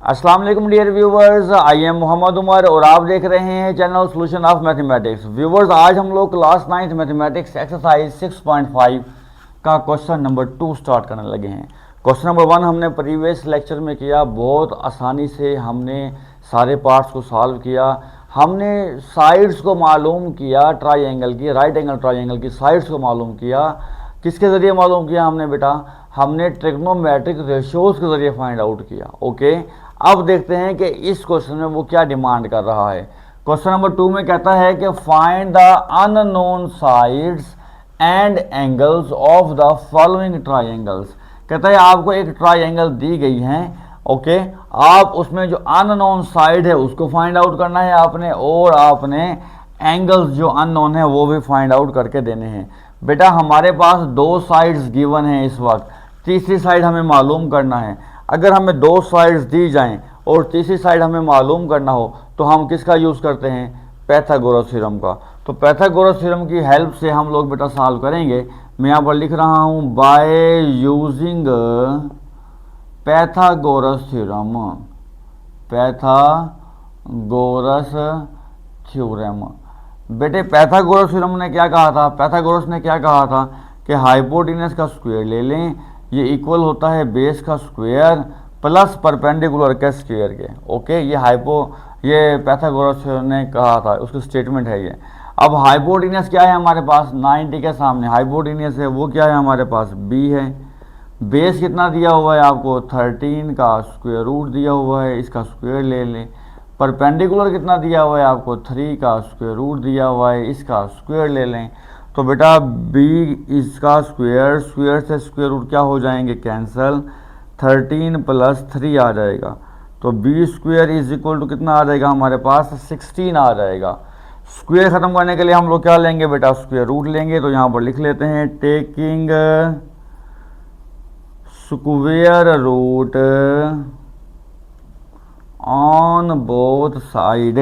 अस्सलाम वालेकुम dear viewers, I am Mohammad Umar और आप देख रहे हैं channel solution of mathematics. Viewers, आज हम लोग क्लास 9th मैथमेटिक्स एक्सरसाइज 6.5 का क्वेश्चन नंबर 2 स्टार्ट करने लगे हैं। क्वेश्चन नंबर 1 हमने प्रीवियस लेक्चर में किया, बहुत आसानी से हमने सारे पार्ट्स को सॉल्व किया। हमने साइड्स को मालूम किया, ट्राइंगल की, राइट एंगल ट्राइंगल की साइड्स को मालूम किया। किसके ज़रिए मालूम किया हमने बेटा? हमने ट्रिग्नोमेट्रिक रेशियोज के ज़रिए फाइंड आउट किया। ओके, अब देखते हैं कि इस क्वेश्चन में वो क्या डिमांड कर रहा है। क्वेश्चन नंबर 2 में कहता है कि find the unknown sides and angles of the following triangles. कहता है आपको एक ट्राइंगल दी गई है, ओके, आप उसमें जो अननोन साइड है उसको फाइंड आउट करना है आपने, और आपने एंगल्स जो अननोन है वो भी फाइंड आउट करके देने हैं। बेटा हमारे पास 2 साइड्स गिवन हैं इस वक्त, तीसरी साइड हमें मालूम करना है। अगर हमें 2 साइड्स दी जाएं और तीसरी साइड हमें मालूम करना हो तो हम किसका यूज़ करते हैं? पैथागोरस थ्योरम का। तो पैथागोरस थ्योरम की हेल्प से हम लोग बेटा सॉल्व करेंगे। मैं यहाँ पर लिख रहा हूँ by using Pythagoras theorem, Pythagoras theorem. बेटे पैथागोरस थ्योरम ने क्या कहा था? पैथागोरस ने क्या कहा था कि हाइपोटेनस का स्क्वायर ले लें, ये इक्वल होता है बेस का स्क्वायर प्लस परपेंडिकुलर के स्क्वायर के। ओके, ये पैथागोरस ने कहा था, उसकी स्टेटमेंट है ये। अब हाइपोटेनस क्या है हमारे पास? 90 के सामने हाइपोटेनस है, वो क्या है हमारे पास? बी है। बेस कितना दिया हुआ है आपको? 13 का स्क्वायर रूट दिया हुआ है, इसका स्क्वायर ले लें। परपेंडिकुलर कितना दिया हुआ है आपको? 3 का स्क्वायर रूट दिया हुआ है, इसका स्क्वायर ले लें। तो बेटा बी इसका स्क्वायर, स्क्वायर से स्क्वायर रूट क्या हो जाएंगे? कैंसल। 13 प्लस 3 आ जाएगा, तो B square is equal to कितना आ जाएगा हमारे पास? 16 आ जाएगा। स्क्वायर ख़त्म करने के लिए हम लोग क्या लेंगे बेटा? स्क्वायर रूट लेंगे। तो यहाँ पर लिख लेते हैं taking square root on both side.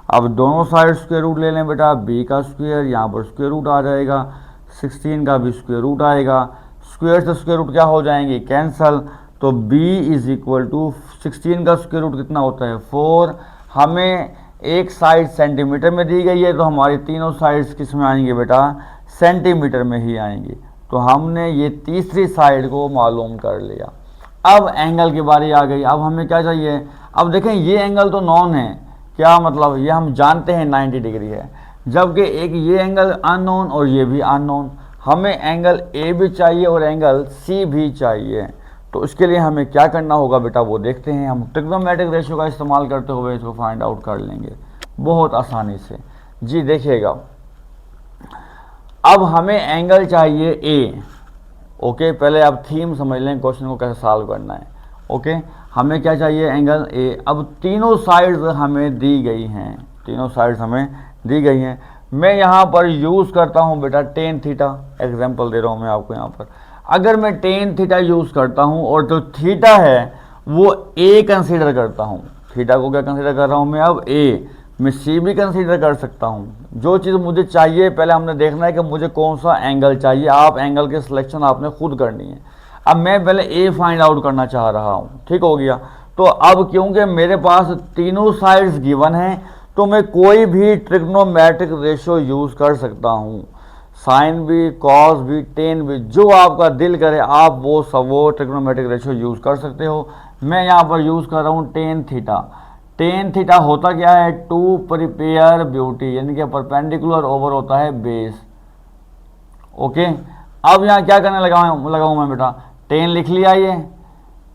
अब दोनों साइड स्क्वायर रूट ले लें बेटा, बी का स्क्वायर, यहाँ पर स्क्वायर रूट आ जाएगा, 16 का भी स्क्वायर रूट आएगा, स्क्वायर से स्क्वायर रूट क्या हो जाएंगे? कैंसल। तो b इज इक्वल टू 16 का स्क्वायर रूट कितना होता है? 4। हमें एक साइड सेंटीमीटर में दी गई है, तो हमारी तीनों साइड्स किस में आएंगे बेटा? सेंटीमीटर में ही आएंगी। तो हमने ये तीसरी साइड को मालूम कर लिया। अब एंगल की बारी आ गई। अब हमें क्या चाहिए? अब देखें ये एंगल तो नॉन है, क्या मतलब? ये हम जानते हैं 90 डिग्री है, जबकि एक ये एंगल अननोन और ये भी अननोन। हमें एंगल ए भी चाहिए और एंगल सी भी चाहिए। तो इसके लिए हमें क्या करना होगा बेटा वो देखते हैं। हम ट्रिग्नोमेट्रिक रेशियो का इस्तेमाल करते हुए इसको फाइंड आउट कर लेंगे बहुत आसानी से। जी देखिएगा, अब हमें एंगल चाहिए ए। ओके, पहले आप थीम समझ लें, क्वेश्चन को कैसे सॉल्व करना है। ओके, हमें क्या चाहिए? Angle A. अब तीनों साइड्स हमें दी गई हैं, तीनों साइड्स हमें दी गई हैं। मैं यहाँ पर यूज़ करता हूँ बेटा टेन थीटा, एग्जाम्पल दे रहा हूँ मैं आपको यहाँ पर। अगर मैं टेन थीटा यूज़ करता हूँ और जो थीटा है वो ए कंसीडर करता हूँ, थीटा को क्या कंसीडर कर रहा हूँ मैं? अब ए। मैं सी भी कंसीडर कर सकता हूँ। जो चीज़ मुझे चाहिए पहले हमने देखना है कि मुझे कौन सा एंगल चाहिए। आप एंगल की सिलेक्शन आपने खुद करनी है। अब मैं पहले ए फाइंड आउट करना चाह रहा हूँ, ठीक हो गया। तो अब क्योंकि मेरे पास तीनों साइड्स गिवन हैं, तो मैं कोई भी ट्रिग्नोमेट्रिक रेशियो यूज़ कर सकता हूँ। साइन भी, कॉस भी, टेन भी, जो आपका दिल करे आप वो ट्रिग्नोमेट्रिक रेशियो यूज़ कर सकते हो। मैं यहाँ पर यूज़ कर रहा हूँ टेन थीटा। टेन थीटा होता क्या है? 2 प्रिपेयर ब्यूटी, यानी कि परपेंडिकुलर ओवर होता है बेस। ओके, अब यहाँ क्या करने लगा हूँ मैं बेटा? टेन लिख लिया। ये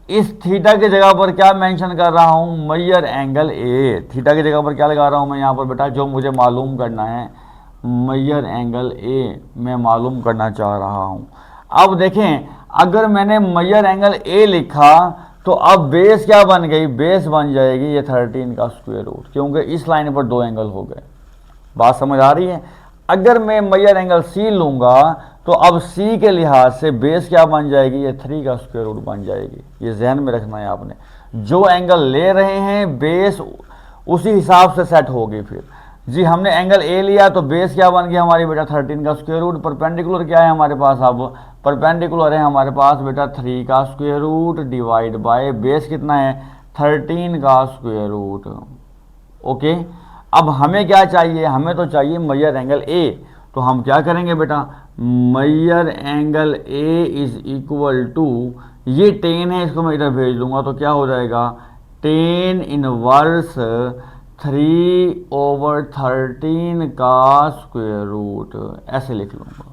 इस थीटा की जगह पर क्या मेंशन कर रहा हूँ? मेजर एंगल ए। थीटा की जगह पर क्या लगा रहा हूँ मैं यहाँ पर बेटा? जो मुझे मालूम करना है, मेजर एंगल ए मैं मालूम करना चाह रहा हूँ। अब देखें, अगर मैंने मेजर एंगल ए लिखा तो अब बेस क्या बन गई? बेस बन जाएगी ये 13 का स्क्वायर रूट, क्योंकि इस लाइन पर 2 एंगल हो गए। बात समझ आ रही है? अगर मैं मेजर एंगल सी लूँगा तो अब सी के लिहाज से बेस क्या बन जाएगी? ये 3 का स्क्वायर रूट बन जाएगी। ये जहन में रखना है आपने। जो एंगल ले रहे हैं बेस उसी हिसाब से सेट होगी। फिर जी हमने एंगल ए लिया तो बेस क्या बन गया हमारी बेटा? 13 का स्क्वायर रूट। परपेंडिकुलर क्या है हमारे पास? अब परपेंडिकुलर है हमारे पास बेटा 3 का square root divide by base कितना है? 13 का स्क्वायर रूट। ओके, अब हमें क्या चाहिए, हमें तो चाहिए मेजर एंगल ए। तो हम क्या करेंगे बेटा, major angle A is equal to, ये 10 है, इसको मैं इधर भेज दूंगा तो क्या हो जाएगा, 10 इनवर्स 3/13 का स्क्वायर रूट, ऐसे लिख लूँगा।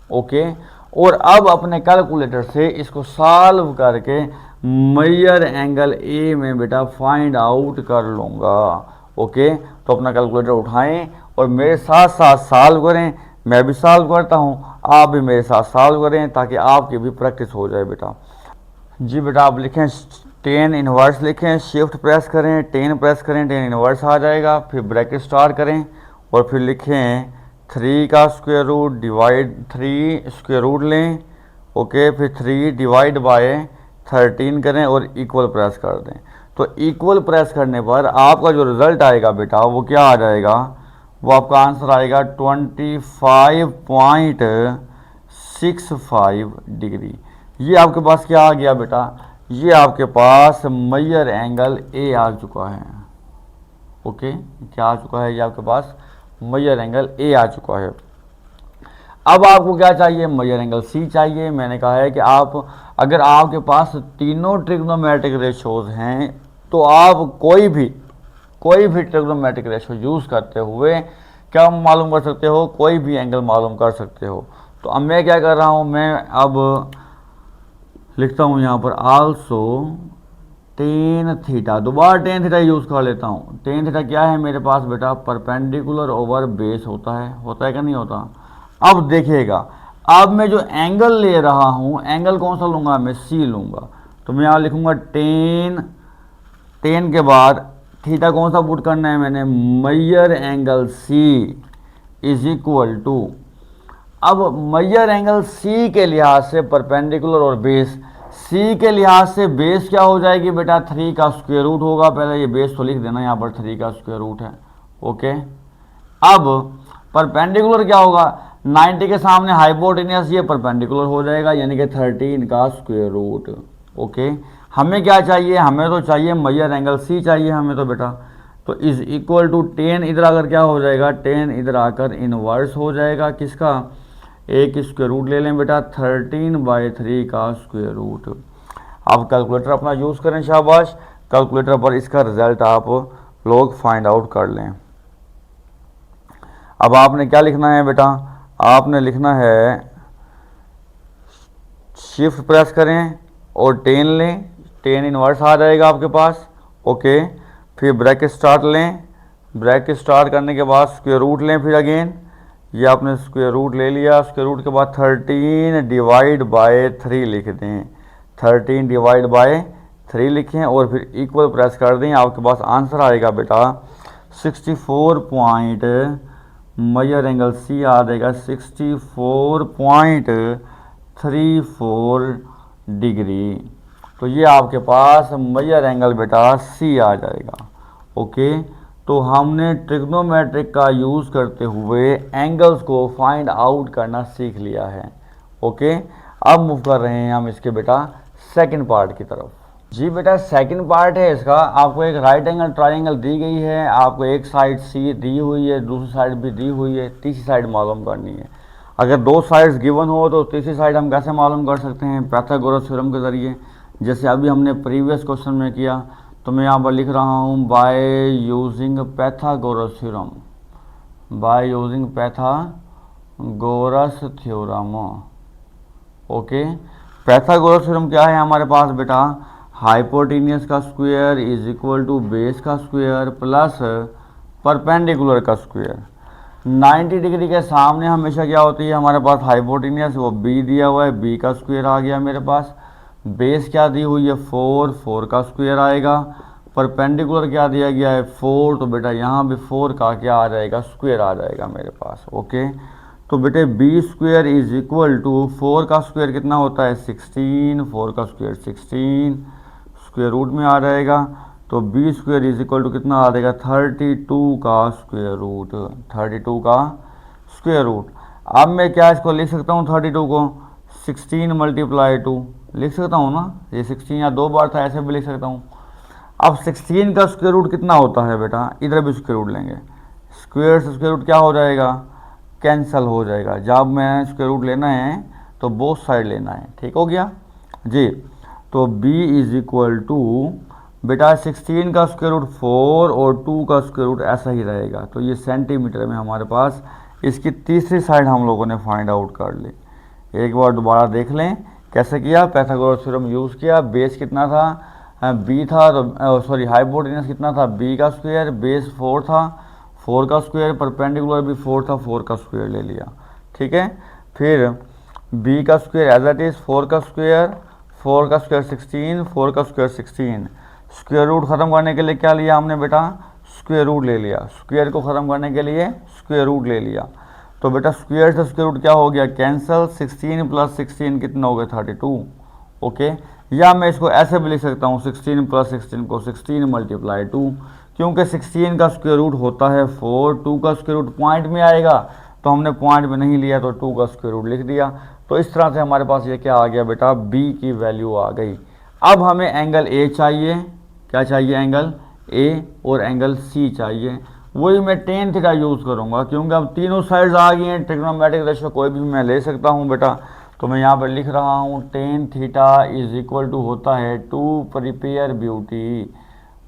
ओके, और अब अपने कैलकुलेटर से इसको सॉल्व करके मेजर एंगल ए में बेटा फाइंड आउट कर लूँगा। ओके, तो अपना कैलकुलेटर उठाएं और मेरे साथ साथ सॉल्व करें, मैं भी सॉल्व करता हूँ, आप भी मेरे साथ सॉल्व करें ताकि आपकी भी प्रैक्टिस हो जाए बेटा। जी बेटा, आप लिखें 10 इनवर्स, लिखें, शिफ्ट प्रेस करें, 10 प्रेस करें, 10 इनवर्स आ जाएगा, फिर ब्रैकेट स्टार्ट करें और फिर लिखें 3 का square root divide 3 square root लें। ओके, फिर 3 डिवाइड बाय 13 करें और इक्वल प्रेस कर दें। तो इक्वल प्रेस करने पर आपका जो रिजल्ट आएगा बेटा वो क्या आ जाएगा, वो आपका आंसर आएगा 25.65 डिग्री। ये आपके पास क्या आ गया बेटा, ये आपके पास मेजर एंगल ए आ चुका है। ओके, क्या आ चुका है, ये आपके पास मेजर एंगल ए आ चुका है। अब आपको क्या चाहिए, मेजर एंगल सी चाहिए। मैंने कहा है कि आप, अगर आपके पास तीनों ट्रिग्नोमेट्रिक रेशोज हैं तो आप कोई भी ट्रिग्नोमेट्रिक रेशो यूज़ करते हुए क्या मालूम कर सकते हो, कोई भी एंगल मालूम कर सकते हो। तो अब मैं क्या कर रहा हूँ, मैं अब लिखता हूँ यहाँ पर आल्सो टेन थीटा, दोबारा टेन थीटा यूज़ कर लेता हूँ। टेन थीटा क्या है मेरे पास बेटा, परपेंडिकुलर ओवर बेस होता है कि नहीं होता। अब देखिएगा, अब मैं जो एंगल ले रहा हूँ, एंगल कौन सा लूँगा, मैं सी लूँगा। तो मैं यहाँ लिखूँगा टेन के बाद थीटा कौन सा पुट करना है मैंने, major angle C is equal to, अब मेजर एंगल सी के लिहाज से परपेंडिकुलर और बेस, सी के लिहाज से बेस क्या हो जाएगी बेटा, 3 का स्क्वायर रूट होगा। पहले ये बेस तो लिख देना, यहाँ पर 3 का स्क्वायर रूट है। ओके, अब परपेंडिकुलर क्या होगा, 90 के सामने हाइपोटेनियस, ये परपेंडिकुलर हो जाएगा, यानी कि 13 का स्क्वायर रूट। ओके, हमें क्या चाहिए, हमें तो चाहिए मेजर एंगल सी चाहिए हमें तो बेटा। तो इज इक्वल टू 10 इधर आकर क्या हो जाएगा, 10 इधर आकर इनवर्स हो जाएगा किसका, एक स्क्वायर रूट ले लें बेटा, 13/3 का स्क्वायर रूट। आप कैलकुलेटर अपना यूज़ करें, शाबाश, कैलकुलेटर पर इसका रिजल्ट आप लोग फाइंड आउट कर लें। अब आपने क्या लिखना है बेटा, आपने लिखना है शिफ्ट प्रेस करें और 10 लें, 10 इनवर्स आ जाएगा आपके पास। ओके, फिर ब्रैकेट स्टार्ट लें, ब्रैकेट स्टार्ट करने के बाद स्क्वायर रूट लें, फिर अगेन ये आपने स्क्वायर रूट ले लिया, स्क्वायर रूट के बाद 13 डिवाइड बाय 3 लिख दें, 13 डिवाइड बाय 3 लिखें और फिर इक्वल प्रेस कर दें। आपके पास आंसर आएगा बेटा 64 पॉइंट, मेजर एंगल सी आ जाएगा 64.34 डिग्री। तो ये आपके पास मेजर एंगल बेटा सी आ जाएगा। ओके, तो हमने ट्रिग्नोमेट्रिक का यूज़ करते हुए एंगल्स को फाइंड आउट करना सीख लिया है। ओके, अब मूव कर रहे हैं हम इसके बेटा सेकंड पार्ट की तरफ। जी बेटा, सेकंड पार्ट है इसका, आपको एक राइट एंगल ट्रायंगल दी गई है, आपको एक साइड सी दी हुई है, दूसरी साइड भी दी हुई है, तीसरी साइड मालूम करनी है। अगर दो साइड्स गिवन हो तो तीसरी साइड हम कैसे मालूम कर सकते हैं, पाइथागोरस थ्योरम के ज़रिए, जैसे अभी हमने प्रीवियस क्वेश्चन में किया। तो मैं यहाँ पर लिख रहा हूँ by using Pythagoras theorem, by using Pythagoras theorem. Okay, Pythagoras theorem क्या है हमारे पास बेटा, हाइपोटेनियस का square is equal to base का स्क्वायर प्लस परपेंडिकुलर का स्क्वायर। 90 डिग्री के सामने हमेशा क्या होती है हमारे पास हाइपोटेनियस, वो बी दिया हुआ है, बी का स्क्वायर आ गया मेरे पास। बेस क्या दी हुई है 4, 4 का स्क्वायर आएगा। परपेंडिकुलर क्या दिया गया है 4, तो बेटा यहाँ भी 4 का क्या आ जाएगा, स्क्वायर आ जाएगा मेरे पास। ओके, तो बेटे B square is equal to 4 का स्क्वायर कितना होता है 16, 4 का स्क्वायर 16 स्क्वायर रूट में आ जाएगा। तो B square is equal to कितना आ जाएगा 32 का स्क्वायर रूट, 32 का स्क्वायर रूट। अब मैं क्या इसको लिख सकता हूँ 32 को 16 × 2 लिख सकता हूँ ना, ये 16 या 2 बार था, ऐसे भी लिख सकता हूँ। अब 16 का स्क्वायर रूट कितना होता है बेटा, इधर भी स्क्वायर रूट लेंगे, स्क्वायर से स्क्वायर रूट क्या हो जाएगा, कैंसिल हो जाएगा। जब मैं स्क्वायर रूट लेना है तो बोथ साइड लेना है, ठीक हो गया जी। तो b इज इक्वल टू बेटा 16 का स्क्वायर रूट 4 और 2 का स्क्वायर रूट ऐसा ही रहेगा। तो ये सेंटीमीटर में हमारे पास, इसकी तीसरी साइड हम लोगों ने फाइंड आउट कर ली। एक बार दोबारा देख लें कैसे किया, पाइथागोरस थ्योरम यूज़ किया। बेस कितना था, b था, तो सॉरी हाइपोटेनस कितना था, b का स्क्वायर, बेस 4 था, 4 का स्क्वायर, परपेंडिकुलर भी 4 था, 4 का स्क्वायर ले लिया, ठीक है। फिर b का स्क्वायर एज इट इज़ 4 का स्क्वायर, 4 का स्क्वायर 16, 4 का स्क्वायर 16। स्क्वायर रूट ख़त्म करने के लिए क्या लिया हमने बेटा, स्क्वायर रूट ले लिया। स्क्वायर को ख़त्म करने के लिए स्क्वायर रूट ले लिया। तो बेटा स्क्वायर से स्क्वायर रूट क्या हो गया, कैंसल। 16 प्लस 16 कितना हो गया, 32, ओके। या मैं इसको ऐसे भी लिख सकता हूँ, 16 प्लस 16 को 16 मल्टीप्लाई 2, क्योंकि 16 का स्क्वायर रूट होता है 4, 2 का स्क्वायर रूट पॉइंट में आएगा, तो हमने पॉइंट में नहीं लिया तो 2 का स्क्वायर रूट लिख दिया। तो इस तरह से हमारे पास ये क्या आ गया बेटा, b की वैल्यू आ गई। अब हमें एंगल a चाहिए, क्या चाहिए, एंगल a, और एंगल c चाहिए। वही मैं टेन थीटा यूज़ करूँगा, क्योंकि अब तीनों साइड्स आ गई हैं। ट्रिग्नोमेट्रिक रेशियो कोई भी मैं ले सकता हूँ बेटा। तो मैं यहाँ पर लिख रहा हूँ tan theta is equal to होता है 2 prepare beauty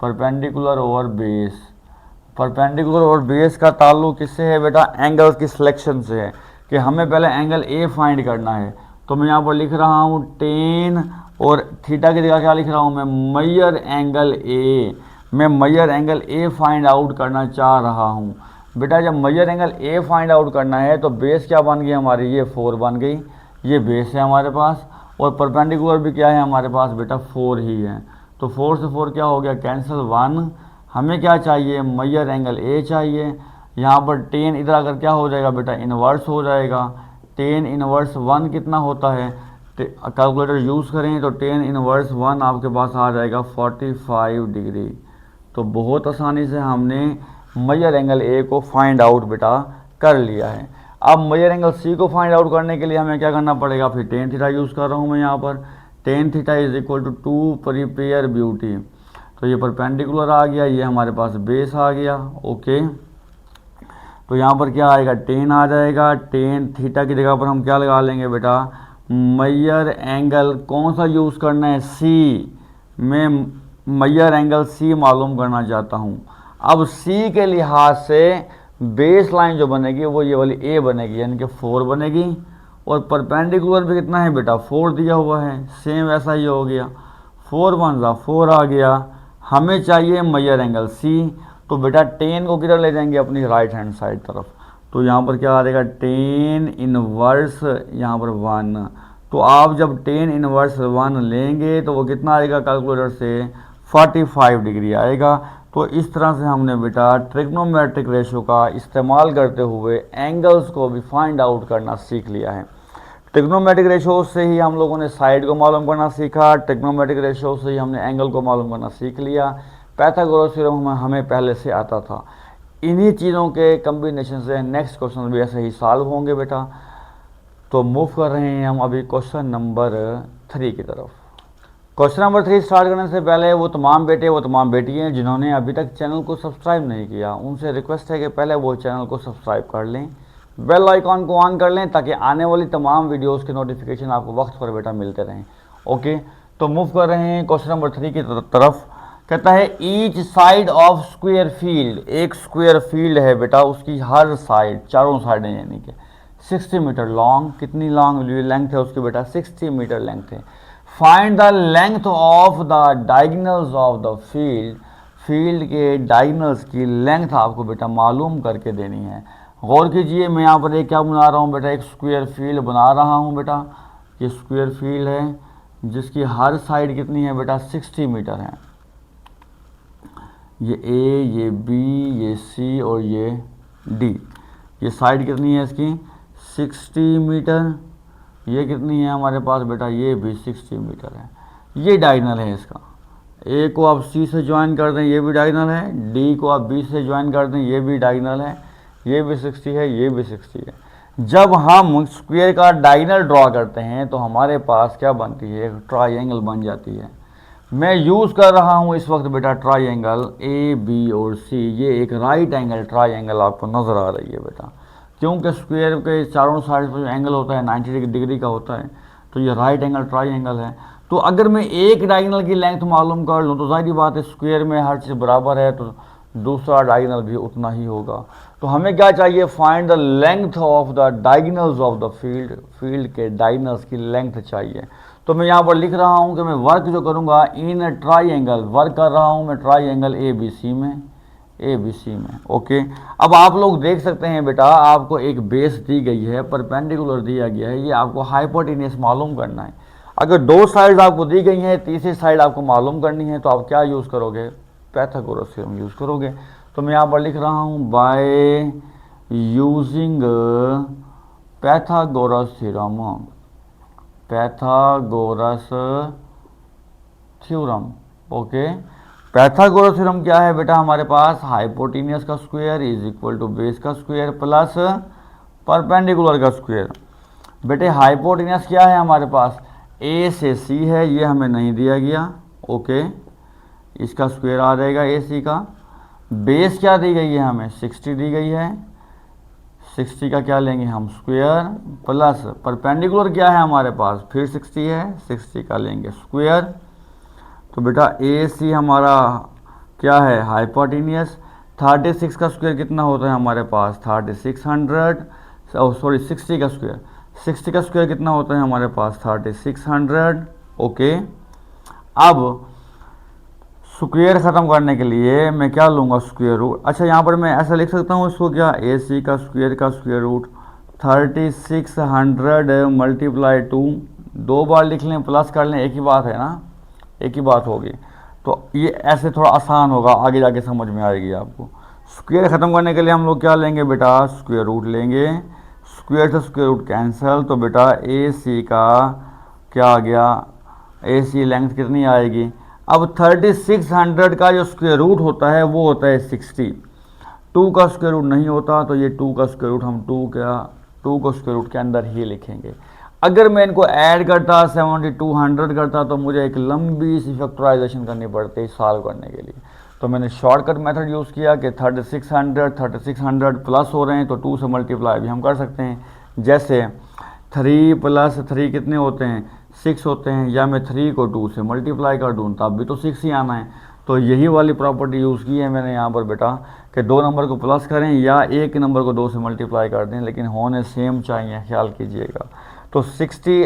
perpendicular over base. Perpendicular और बेस का ताल्लुक किससे है बेटा, एंगल्स की सिलेक्शन से है, कि हमें पहले एंगल ए फाइंड करना है। तो मैं यहाँ पर लिख रहा हूँ टेन, और थीटा की जगह क्या लिख रहा हूँ मैं, मैयर एंगल ए। मैं Maihar angle A find out करना चाह रहा हूँ बेटा। जब Maihar angle A find out करना है तो बेस क्या बन गई हमारी, ये 4 बन गई, ये बेस है हमारे पास, और परपेंडिकुलर भी क्या है हमारे पास बेटा, 4 ही है। तो 4 से 4 क्या हो गया, कैंसिल 1। हमें क्या चाहिए, मैयर एंगल ए चाहिए। यहाँ पर टेन इधर अगर क्या हो जाएगा बेटा, इन्वर्स हो जाएगा। टेन इन्वर्स 1 कितना होता है, कैलकुलेटर यूज़ करें तो टेन इन्वर्स 1 आपके पास आ जाएगा 45 डिग्री। तो बहुत आसानी से हमने मैयर एंगल ए को फाइंड आउट बेटा कर लिया है। अब मैयर एंगल सी को फाइंड आउट करने के लिए हमें क्या करना पड़ेगा, फिर टेन थीटा यूज़ कर रहा हूँ मैं यहाँ पर। Tan theta is equal to 2 prepare beauty. तो ये परपेंडिकुलर आ गया, ये हमारे पास बेस आ गया, ओके। तो यहाँ पर क्या आएगा, टेन आ जाएगा। टेन थीटा की जगह पर हम क्या लगा लेंगे बेटा, मैयर एंगल कौन सा यूज़ करना है, सी। मैं मैयर एंगल सी मालूम करना चाहता हूँ। अब सी के लिहाज से बेस लाइन जो बनेगी वो ये वाली ए बनेगी, यानी कि 4 बनेगी। और परपेंडिकुलर भी कितना है बेटा, 4 दिया हुआ है, सेम वैसा ही हो गया। 4 1 जा 4 आ गया। हमें चाहिए मैयर एंगल सी। तो बेटा टेन को किधर ले जाएंगे, अपनी राइट हैंड साइड तरफ। तो यहाँ पर क्या आ जाएगा, टेन इनवर्स यहाँ पर 1। तो आप जब टेन इनवर्स 1 लेंगे तो वो कितना आएगा कैलकुलेटर से, 45 डिग्री आएगा। तो इस तरह से हमने बेटा ट्रिग्नोमेट्रिक रेशियो का इस्तेमाल करते हुए एंगल्स को भी फाइंड आउट करना सीख लिया है। ट्रिग्नोमेट्रिक रेशियो से ही हम लोगों ने साइड को मालूम करना सीखा, ट्रिग्नोमेट्रिक रेशियो से ही हमने एंगल को मालूम करना सीख लिया। पाइथागोरस थ्योरम हमें पहले से आता था। इन्हीं चीज़ों के कम्बिनेशन से नेक्स्ट क्वेश्चन भी ऐसे ही सॉल्व होंगे बेटा। तो मूव कर रहे हैं हम अभी क्वेश्चन नंबर 3 की तरफ। क्वेश्चन नंबर 3 स्टार्ट करने से पहले वो तमाम बेटे वो तमाम बेटियाँ जिन्होंने अभी तक चैनल को सब्सक्राइब नहीं किया, उनसे रिक्वेस्ट है कि पहले वो चैनल को सब्सक्राइब कर लें, बेल आइकॉन को ऑन कर लें, ताकि आने वाली तमाम वीडियोस के नोटिफिकेशन आपको वक्त पर बेटा मिलते रहें, ओके। तो मूव कर रहे हैं क्वेश्चन नंबर 3 की तरफ। कहता है each side of square field, एक स्क्वायर फील्ड है बेटा, उसकी हर साइड, चारों साइडें यानी कि 60 मीटर लॉन्ग। कितनी लॉन्ग लेंथ है उसकी बेटा, 60 मीटर लेंथ है। Find the length of the diagonals of the field, field के डायगोनल्स की लेंथ आपको बेटा मालूम करके देनी है। गौर कीजिए, मैं यहाँ पर एक क्या बना रहा हूँ बेटा, एक स्क्वायर फील्ड बना रहा हूँ बेटा। ये स्क्वायर फील्ड है जिसकी हर साइड कितनी है बेटा, 60 मीटर है। ये ए, ये बी, ये सी और ये डी, ये साइड कितनी है इसकी, 60 मीटर। ये कितनी है हमारे पास बेटा, ये भी 60 मीटर है। ये डायगोनल है इसका। ए को आप सी से ज्वाइन कर दें, ये भी डायगोनल है। डी को आप बी से ज्वाइन कर दें, ये भी डायगोनल है। ये भी 60 है, ये भी 60 है। जब हम स्क्वायर का डायगोनल ड्रॉ करते हैं तो हमारे पास क्या बनती है, एक ट्रायंगल बन जाती है। मैं यूज़ कर रहा हूँ इस वक्त बेटा ट्राइंगल ए बी और सी, ये एक राइट एंगल ट्राइंगल आपको नज़र आ रही है बेटा, क्योंकि स्क्वायर के चारों साइड पर जो एंगल होता है 90 डिग्री का होता है, तो ये राइट एंगल ट्राइंगल है। तो अगर मैं एक डायगोनल की लेंथ मालूम कर लूँ तो जाहिर बात है स्क्वायर में हर चीज़ बराबर है, तो दूसरा डायगोनल भी उतना ही होगा। तो हमें क्या चाहिए, find the length of the diagonals of the field, field के डायगोनल्स की लेंथ चाहिए। तो मैं यहाँ पर लिख रहा हूँ कि मैं वर्क जो करूँगा इन ट्राइंगल, वर्क कर रहा हूँ मैं ट्राइंगल ए बी सी में, ए बी सी में। ओके, अब आप लोग देख सकते हैं बेटा, आपको एक बेस दी गई है, परपेंडिकुलर दिया गया है, ये आपको हाइपोटेनियस मालूम करना है। अगर दो साइड आपको दी गई हैं, तीसरी साइड आपको मालूम करनी है, तो आप क्या यूज़ करोगे, पैथागोरस थ्योरम यूज़ करोगे। तो मैं यहाँ पर लिख रहा हूँ by using Pythagoras theorem, Pythagoras theorem. Okay, Pythagoras theorem क्या है बेटा, हमारे पास हाइपोटेनियस का square is equal to base का स्क्वायर प्लस परपेंडिकुलर का स्क्वायर। बेटे हाइपोटेनियस क्या है हमारे पास, ए से सी है, ये हमें नहीं दिया गया। ओके, इसका स्क्वायर आ जाएगा ए सी का। बेस क्या दी गई है हमें, 60 दी गई है, 60 का क्या लेंगे हम स्क्वायर, प्लस परपेंडिकुलर क्या है हमारे पास, फिर 60 है, 60 का लेंगे स्क्वायर। तो बेटा ए सी हमारा क्या है, हाइपोटेनियस। 36 का स्क्वायर कितना होता है हमारे पास, 3600, सॉरी 60 का स्क्वायर, 60 का स्क्वायर कितना होता है हमारे पास, 3600। ओके, अब स्क्वायर ख़त्म करने के लिए मैं क्या लूँगा, स्क्वायर रूट। अच्छा, यहाँ पर मैं ऐसा लिख सकता हूँ इसको, क्या, ए सी का स्क्वायर रूट 3600 मल्टीप्लाई 2, दो बार लिख लें प्लस कर लें, एक ही बात है ना, एक ही बात होगी। तो ये ऐसे थोड़ा आसान होगा, आगे जाके समझ में आएगी आपको। स्क्वायर ख़त्म करने के लिए हम लोग क्या लेंगे बेटा, स्क्वायर रूट लेंगे, स्क्वायर से स्क्वायर रूट कैंसिल। तो बेटा ए सी का क्या आ गया, ए सी लेंथ कितनी आएगी। अब 3600 का जो स्क्वायर रूट होता है वो होता है 60, 2 का स्क्वायर रूट नहीं होता, तो ये 2 का स्क्वायर रूट हम 2 को स्क्वायर रूट के अंदर ही लिखेंगे। अगर मैं इनको ऐड करता 7200 करता तो मुझे एक लंबी सी फैक्टराइजेशन करनी पड़ती सॉल्व करने के लिए। तो मैंने शॉर्टकट मेथड यूज़ किया कि 3600 प्लस हो रहे हैं तो 2 से मल्टीप्लाई भी हम कर सकते हैं। जैसे 3 प्लस 3 कितने होते हैं, 6 होते हैं, या मैं 3 को 2 से मल्टीप्लाई कर दूँ तब भी तो 6 ही आना है। तो यही वाली प्रॉपर्टी यूज़ की है मैंने यहाँ पर बेटा, कि 2 नंबर को प्लस करें या एक नंबर को 2 से मल्टीप्लाई कर दें, लेकिन होने सेम चाहिए, ख्याल कीजिएगा। तो 60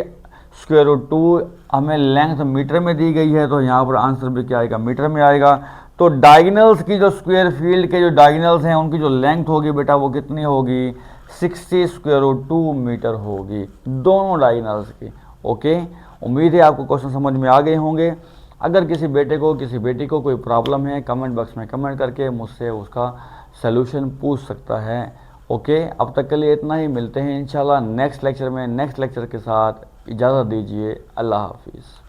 स्क्वायर रूट 2 हमें लेंथ मीटर में दी गई है, तो यहाँ पर आंसर भी क्या आएगा, मीटर में आएगा। तो डायगोनल्स की जो स्क्वायर फील्ड के जो डायगोनल्स हैं उनकी जो लेंथ होगी बेटा वो कितनी होगी, 60 स्क्वायर रूट 2 मीटर होगी, दोनों डायगोनल्स की। ओके, उम्मीद है आपको क्वेश्चन समझ में आ गए होंगे। अगर किसी बेटे को किसी बेटी को कोई प्रॉब्लम है, कमेंट बॉक्स में कमेंट करके मुझसे उसका सलूशन पूछ सकता है। ओके, अब तक के लिए इतना ही, मिलते हैं इंशाल्लाह नेक्स्ट लेक्चर में, नेक्स्ट लेक्चर के साथ। इजाज़त दीजिए, अल्लाह हाफिज़।